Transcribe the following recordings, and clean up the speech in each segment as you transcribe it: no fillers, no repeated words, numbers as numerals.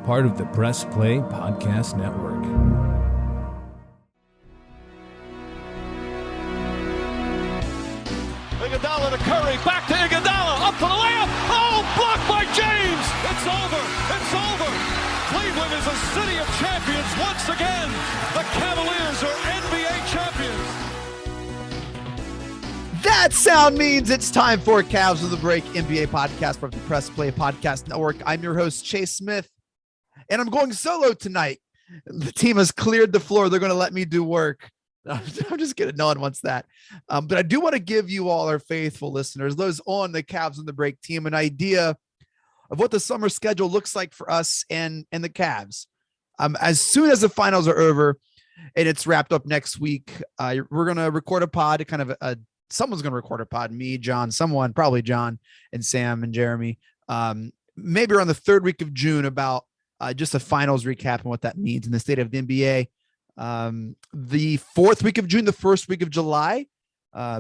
part of the Press Play Podcast Network. Iguodala to Curry, back to Iguodala, up for the layup. Oh, blocked by James. It's over. It's over. Cleveland is a city of champions once again. The Cavaliers are NBA champions. That sound means it's time for Cavs of the Break NBA podcast from the Press Play Podcast Network. I'm your host, Chase Smith, and I'm going solo tonight. The team has cleared the floor. They're going to let me do work. I'm just kidding. No one wants that. But I do want to give you all, our faithful listeners, those on the Cavs of the Break team, an idea of what the summer schedule looks like for us and the Cavs. As soon as the finals are over and it's wrapped up next week, we're going to record a pod, someone's going to record a pod, me, John, someone, probably John and Sam and Jeremy, maybe around the third week of June, about just a finals recap and what that means in the state of the NBA. The fourth week of June, the first week of July,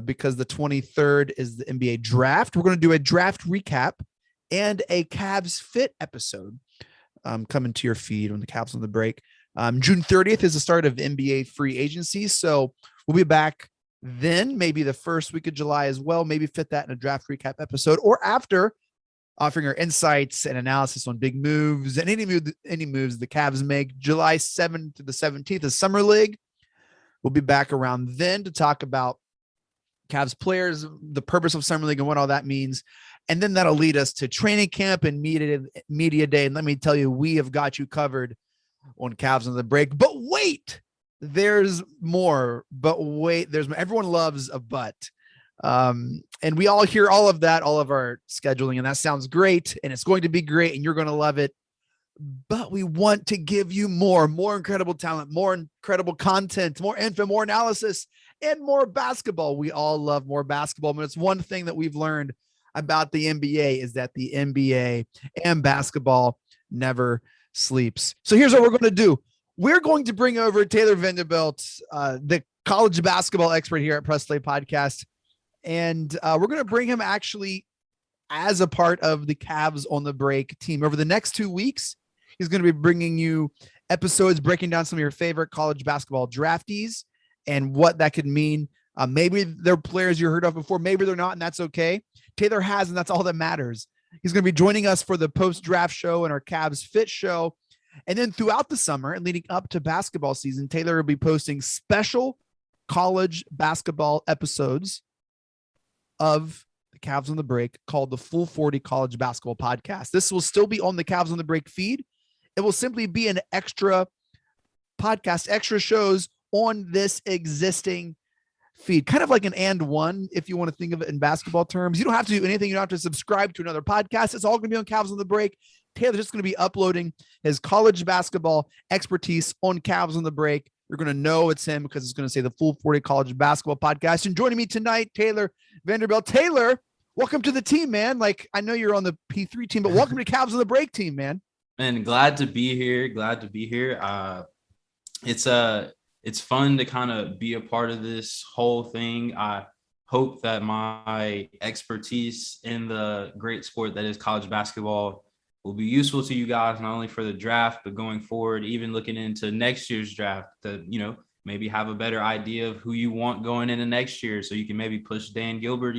because the 23rd is the NBA draft. We're going to do a draft recap and a Cavs Fit episode coming to your feed on the Cavs on the Break. June 30th is the start of NBA free agency. So we'll be back then, maybe the first week of July as well, maybe fit that in a draft recap episode or after, offering our insights and analysis on big moves and any moves the Cavs make. July 7th to the 17th is Summer League. We'll be back around then to talk about Cavs players, the purpose of Summer League and what all that means. And then that'll lead us to training camp and media day. And let me tell you, we have got you covered on Cavs on the Break. But wait, there's more. Everyone loves a but. And we all hear all of that, all of our scheduling, and that sounds great, and it's going to be great, and you're going to love it. But we want to give you more incredible talent, more incredible content, more info, more analysis, and more basketball. We all love more basketball, but it's one thing that we've learned about the NBA is that the NBA and basketball never sleeps. So here's what we're going to do. We're going to bring over Taylor Vanderbilt, the college basketball expert here at Press Play Podcast. And we're going to bring him actually as a part of the Cavs on the Break team. Over the next 2 weeks, he's going to be bringing you episodes breaking down some of your favorite college basketball draftees and what that could mean. Maybe they're players you heard of before. Maybe they're not, and that's okay. Taylor has, and that's all that matters. He's going to be joining us for the post-draft show and our Cavs Fit show. And then throughout the summer and leading up to basketball season, Taylor will be posting special college basketball episodes of the Cavs on the Break called the Full 40 College Basketball Podcast. This will still be on the Cavs on the Break feed. It will simply be an extra podcast, extra shows on this existing feed, kind of like an and one, if you want to think of it in basketball terms. You don't have to do anything. You don't have to subscribe to another podcast. It's all going to be on Cavs on the Break. Taylor's just going to be uploading his college basketball expertise on Cavs on the Break. You're going to know it's him because it's going to say the Full 40 College Basketball Podcast. And joining me tonight, Taylor Vanderbilt. Taylor, welcome to the team, man. Like, I know you're on the P3 team, but welcome to Cavs on the Break team, man. Man, glad to be here. It's fun to kind of be a part of this whole thing. I hope that my expertise in the great sport that is college basketball will be useful to you guys, not only for the draft, but going forward, even looking into next year's draft to, maybe have a better idea of who you want going into next year. So you can maybe push Dan Gilbert,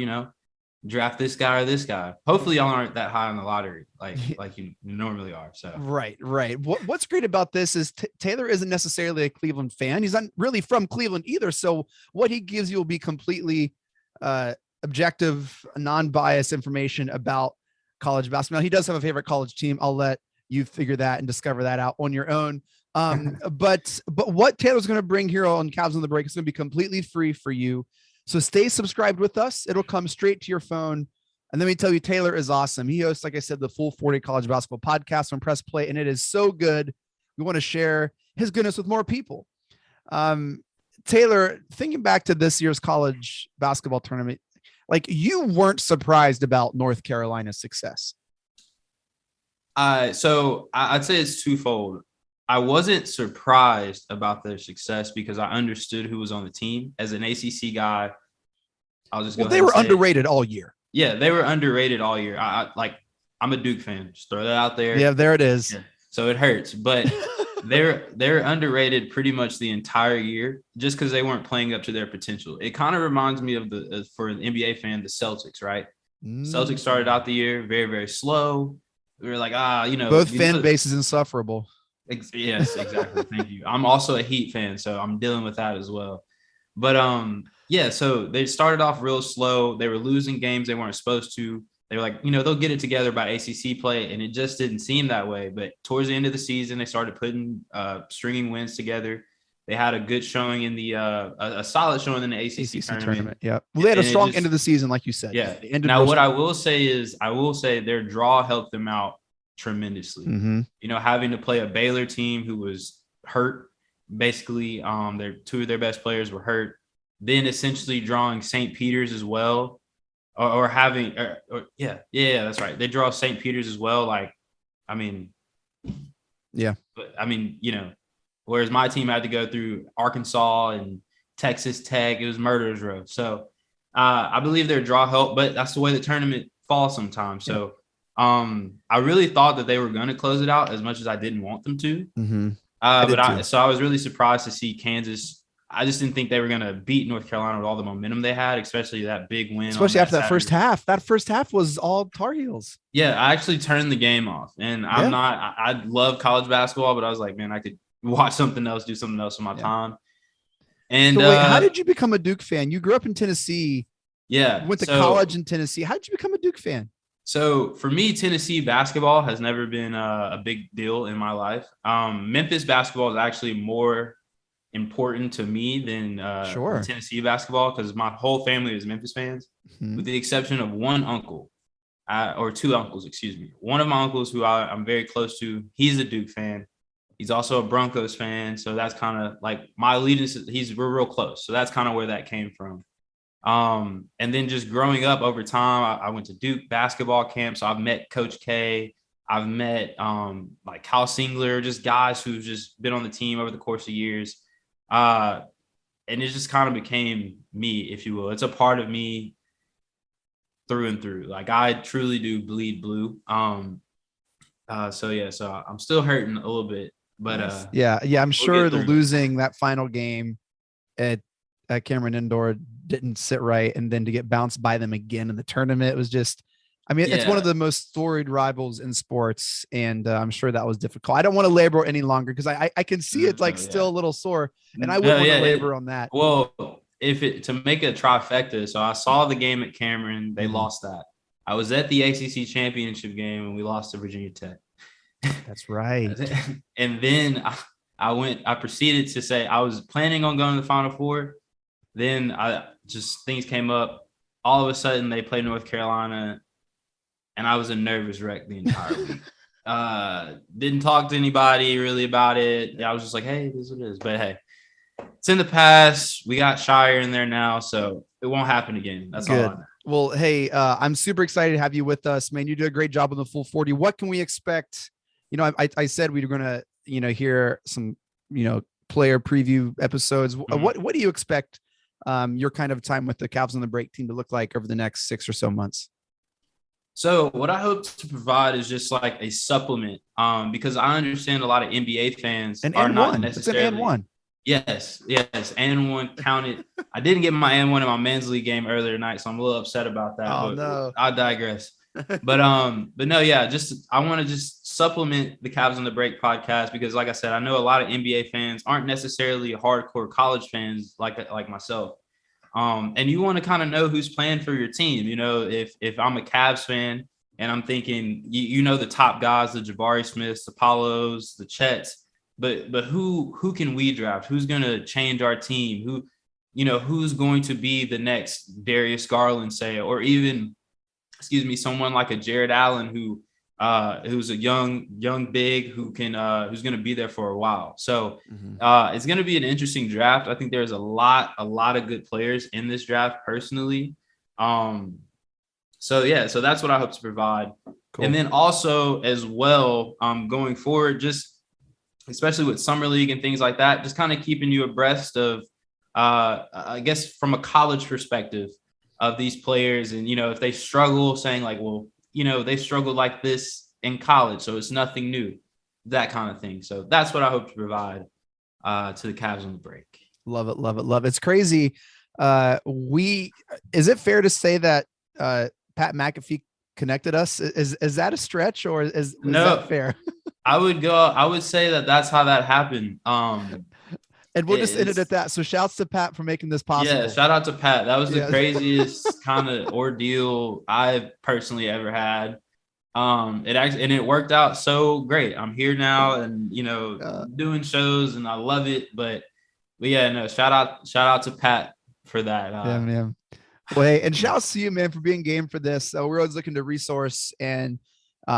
draft this guy or this guy. Hopefully y'all aren't that high on the lottery like you normally are. So Right. What's great about this is Taylor isn't necessarily a Cleveland fan. He's not really from Cleveland either. So what he gives you will be completely objective, non-biased information about college basketball. He does have a favorite college team. I'll let you figure that and discover that out on your own. But what Taylor's going to bring here on Cavs on the Break is going to be completely free for you. So stay subscribed with us. It'll come straight to your phone. And let me tell you, Taylor is awesome. He hosts, like I said, the Full 40 College Basketball Podcast on Press Play, and it is so good. We want to share his goodness with more people. Taylor, thinking back to this year's college basketball tournament, like, you weren't surprised about North Carolina's success. So I'd say it's twofold. I wasn't surprised about their success because I understood who was on the team. As an ACC guy, I'll just go ahead they and were say underrated all year. Yeah, they were underrated all year. I'm a Duke fan. Just throw that out there. Yeah, there it is. Yeah. so it hurts. But they're underrated pretty much the entire year just because they weren't playing up to their potential. It kind of reminds me of for an NBA fan, the Celtics, right? Celtics started out the year very, very slow. We were like, both fan bases insufferable. Yes, exactly. Thank you. I'm also a Heat fan, so I'm dealing with that as well. But so they started off real slow. They were losing games they weren't supposed to. They were like, they'll get it together by ACC play, and it just didn't seem that way. But towards the end of the season, they started putting stringing wins together. They had a good showing in the a solid showing in the ACC tournament. Yeah, well, they had a strong end of the season, like you said. Yeah. Now, what I will say their draw helped them out tremendously. Having to play a Baylor team who was hurt, basically, two of their best players were hurt. Then essentially drawing St. Peter's as well, that's right. They draw St. Peter's as well. Whereas my team had to go through Arkansas and Texas Tech. It was murderer's row. So I believe their draw helped, but that's the way the tournament falls sometimes. So I really thought that they were going to close it out as much as I didn't want them to. So I was really surprised to see Kansas. I just didn't think they were going to beat North Carolina with all the momentum they had, especially that big win. Especially after that first half. That first half was all Tar Heels. Yeah, I actually turned the game off. And I love college basketball, but I was like, man, I could watch something else, do something else with my time. And so wait, how did you become a Duke fan? You grew up in Tennessee. Yeah. Went to college in Tennessee. How did you become a Duke fan? So for me, Tennessee basketball has never been a big deal in my life. Memphis basketball is actually more important to me than Tennessee basketball because my whole family is Memphis fans, with the exception of one uncle, or two uncles, excuse me. One of my uncles who I'm very close to, he's a Duke fan. He's also a Broncos fan. So that's kind of like my allegiance. We're real close. So that's kind of where that came from. And then just growing up over time, I went to Duke basketball camp. So I've met Coach K. I've met like Kyle Singler, just guys who've just been on the team over the course of years. And it just kind of became me, if you will. It's a part of me through and through. Like I truly do bleed blue. So I'm still hurting a little bit, but I'm sure the losing that final game at Cameron Indoor didn't sit right, and then to get bounced by them again in the tournament, it was just, it's one of the most storied rivals in sports, and I'm sure that was difficult. I don't want to labor any longer because I can see it's still a little sore, and I wouldn't want to labor on that. Well, to make a trifecta, so I saw the game at Cameron, they lost that. I was at the ACC championship game and we lost to Virginia Tech. That's right. And then I proceeded to say I was planning on going to the Final Four. Then things came up. All of a sudden they played North Carolina, and I was a nervous wreck the entire week. Didn't talk to anybody really about it. I was just like, hey, this is what it is. But hey, it's in the past. We got Shire in there now, so it won't happen again. That's good. all I know. Well, hey, I'm super excited to have you with us, man. You do a great job on the Full 40. What can we expect? I said we were going to, hear some, player preview episodes. What do you expect your kind of time with the Cavs on the Break team to look like over the next 6 or so months? So what I hope to provide is just like a supplement, because I understand a lot of NBA fans are not necessarily. It's an N1. Yes, N1 counted. I didn't get my N1 in my men's league game earlier tonight, so I'm a little upset about that. Oh, no. I digress. But no, yeah, I want to just supplement the Cavs on the Break podcast because, like I said, I know a lot of NBA fans aren't necessarily hardcore college fans like myself. And you want to kind of know who's playing for your team. If I'm a Cavs fan and I'm thinking, the top guys, the Jabari Smiths, the Paulos, the Chets, but who can we draft? Who's going to change our team? Who's going to be the next Darius Garland, say, or even, someone like a Jared Allen who's a young big who's going to be there for a while. So it's going to be an interesting draft. I think there's a lot of good players in this draft personally. So that's what I hope to provide. Cool. And then also as well, going forward, just especially with Summer League and things like that, just kind of keeping you abreast of, I guess from a college perspective of these players. And, if they struggle, saying like, well, they struggled like this in college, so it's nothing new. that kind of thing. So that's what I hope to provide to the Cavs on the break. Love it. Love it. Love it. It's crazy. Is it fair to say that Pat McAfee connected us? Is that a stretch, or is that fair? I would say that that's how that happened. And we'll just end it at that. So shouts to Pat for making this possible. Yeah, shout out to Pat. That was the craziest kind of ordeal I've personally ever had. It worked out so great. I'm here now and, doing shows, and I love it. But yeah, no, shout out to Pat for that. Yeah, man. Well, hey, and shouts to you, man, for being game for this. We're always looking to resource and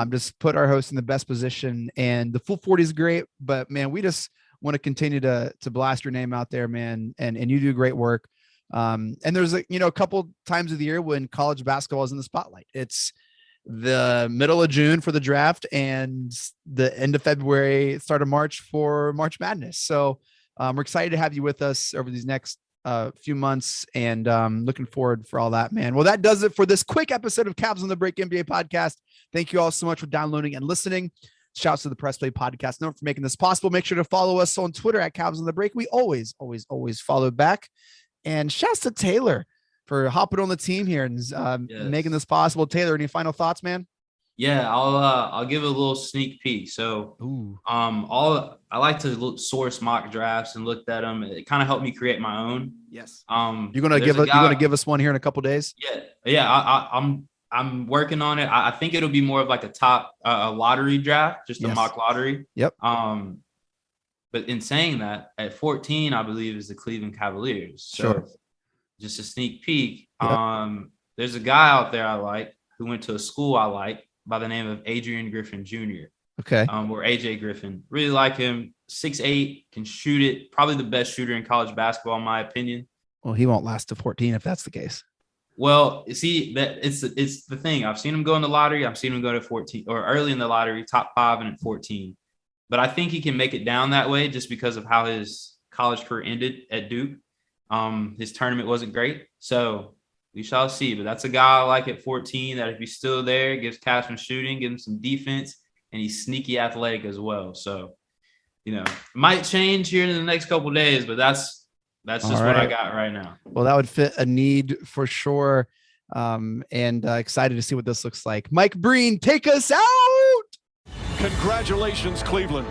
just put our host in the best position. And the Full 40 is great, but man, we just want to continue to blast your name out there, man. And you do great work. And there's a couple times of the year when college basketball is in the spotlight. It's the middle of June for the draft and the end of February, start of March for March Madness. So we're excited to have you with us over these next few months, and looking forward for all that, man. Well, that does it for this quick episode of Cavs on the Break NBA podcast. Thank you all so much for downloading and listening. Shouts to the Press Play Podcast Network for making this possible. Make sure to follow us on Twitter at Cavs on the Break. We always follow back. And shouts to Taylor for hopping on the team here and making this possible. Taylor, any final thoughts, man? Yeah, I'll give a little sneak peek. So, I like to source mock drafts and looked at them. It kind of helped me create my own. Yes. You're gonna give us one here in a couple days. Yeah. I'm working on it. I think it'll be more of like a top a lottery draft, just a mock lottery. Yep. But in saying that, at 14, I believe is the Cleveland Cavaliers. So sure. Just a sneak peek. Yep. There's a guy out there I like who went to a school I like by the name of Adrian Griffin Jr. Okay. Or AJ Griffin. Really like him. 6'8", can shoot it. Probably the best shooter in college basketball, in my opinion. Well, he won't last to 14 if that's the case. Well, see, that it's the thing. I've seen him go in the lottery. I've seen him go to 14 or early in the lottery, top 5 and at 14. But I think he can make it down that way just because of how his college career ended at Duke. His tournament wasn't great. So we shall see. But that's a guy I like at 14 that if he's still there, gives Cavs some shooting, gives him some defense, and he's sneaky athletic as well. So, might change here in the next couple of days, but that's just what I got right now. Well, that would fit a need for sure. And excited to see what this looks like. Mike Breen, take us out. Congratulations, Cleveland.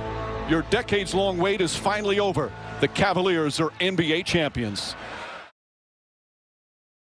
Your decades-long wait is finally over. The Cavaliers are NBA champions.